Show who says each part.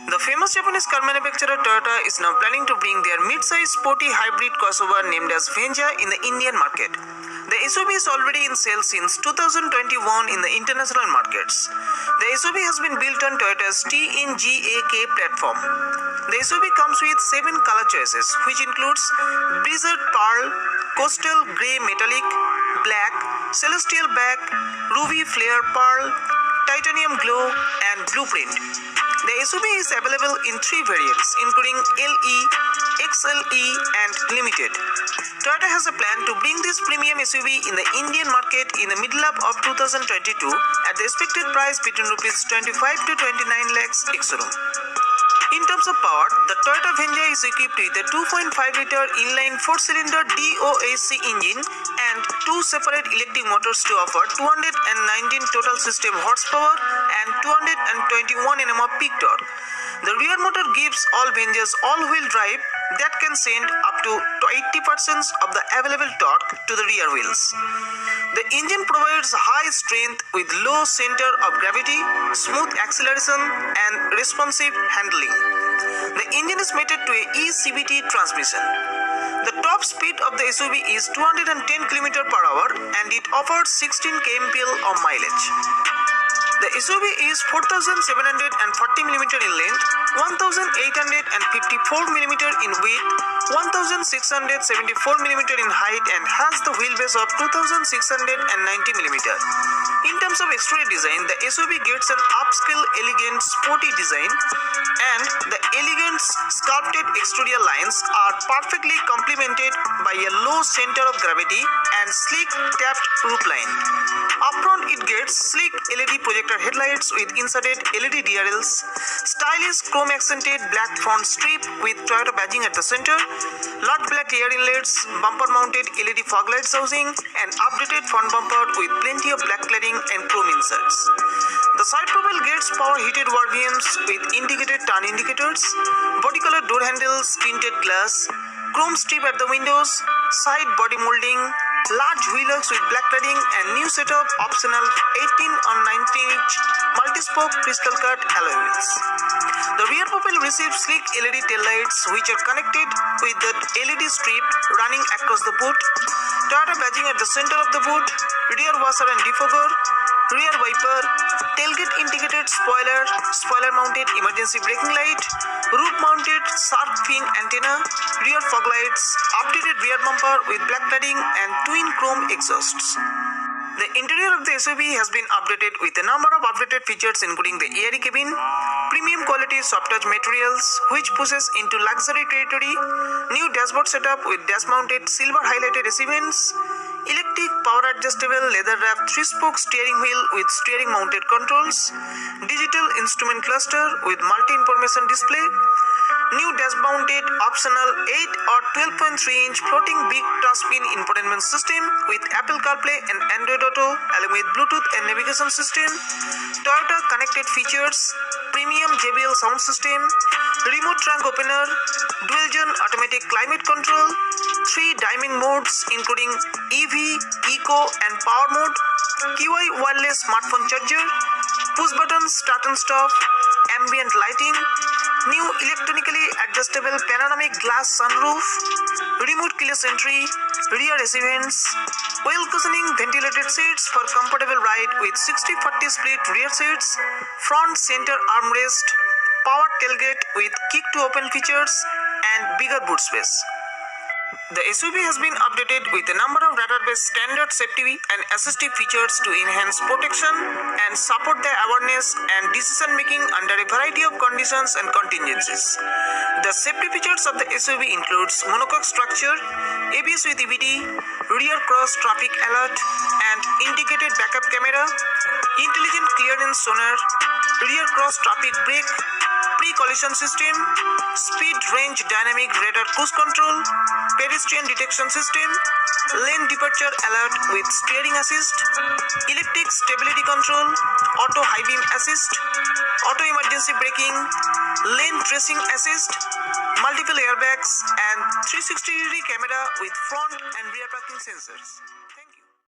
Speaker 1: The famous Japanese car manufacturer Toyota is now planning to bring their mid-size sporty hybrid crossover named as Venza in the Indian market. The SUV is already in sale since 2021 in the international markets. The SUV has been built on Toyota's TNGA-K platform. The SUV comes with 7 color choices, which includes Blizzard Pearl, Coastal Grey Metallic, Black, Celestial Black, Ruby Flare Pearl, Titanium Glow, and Blueprint. The SUV is available in 3 variants, including LE, XLE, and Limited. Toyota has a plan to bring this premium SUV in the Indian market in the middle of 2022 at the expected price between Rs 25 to 29 lakhs ex-showroom. In terms of power, the Toyota Venza is equipped with a 2.5-liter inline 4-cylinder DOHC engine and 2 separate electric motors to offer 219 total system horsepower and 221 Nm of peak torque. The rear motor gives all Venzas all-wheel drive that can send up to 80% of the available torque to the rear wheels. The engine provides high strength with low center of gravity, smooth acceleration, and responsive handling. The engine is mated to a eCVT transmission. The top speed of the SUV is 210 km/h and it offers 16 kmpl of mileage. The SUV is 4,740mm in length, 1,854mm in width, 1,674mm in height and has the wheelbase of 2,690mm. In terms of exterior design, the SUV gets an upscale, elegant, sporty design, and the elegant sculpted exterior lines are perfectly complemented by a low center of gravity and sleek tapped roofline. Upfront, it gets sleek LED projector headlights with inserted LED DRLs, stylish chrome accented black front strip with Toyota badging at the center, lot black rear inlets, bumper mounted LED fog lights housing, and updated front bumper with plenty of black cladding and chrome inserts. The side profile gets power heated wall beams with indicated turn indicators, body color door handles, tinted glass, chrome strip at the windows, side body molding, large wheelers with black cladding, and new setup optional 18 on 19-inch multi-spoke crystal cut alloy wheels. The rear profile receives sleek LED taillights which are connected with the LED strip running across the boot, Toyota badging at the center of the boot, rear washer and defogger, rear wiper, tailgate integrated spoiler, spoiler mounted emergency braking light, roof mounted shark fin antenna, rear fog lights, updated rear bumper with black cladding and twin chrome exhausts. The interior of the SUV has been updated with a number of updated features including the airy cabin, premium quality soft touch materials which pushes into luxury territory, new dashboard setup with dash mounted silver highlighted AC vents, electric power adjustable leather wrapped 3-spoke steering wheel with steering mounted controls, digital instrument cluster with multi-information display, new dash mounted optional 8 or 12.3-inch floating big touchscreen infotainment system with Apple CarPlay and Android Auto along with Bluetooth and navigation system, Toyota connected features, premium JBL sound system, remote trunk opener, dual zone automatic climate control, 3 dimming modes including EV, Eco and Power mode, QI wireless smartphone charger, push button start and stop, ambient lighting, new electronically adjustable panoramic glass sunroof, remote keyless entry, rear AC vents, well cushioning ventilated seats for comfortable ride with 60-40 split rear seats, front center armrest, power tailgate with kick to open features and bigger boot space. The SUV has been updated with a number of radar-based standard safety and assistive features to enhance protection and support the awareness and decision-making under a variety of conditions and contingencies. The safety features of the SUV includes monocoque structure, ABS with EBD, rear cross traffic alert and indicated backup camera, intelligent clearance sonar, rear cross traffic brake, pre-collision system, speed range dynamic radar cruise control, pedestrian detection system, lane departure alert with steering assist, electric stability control, auto high beam assist, auto emergency braking, lane tracing assist, multiple airbags and 360-degree camera with front and rear parking sensors.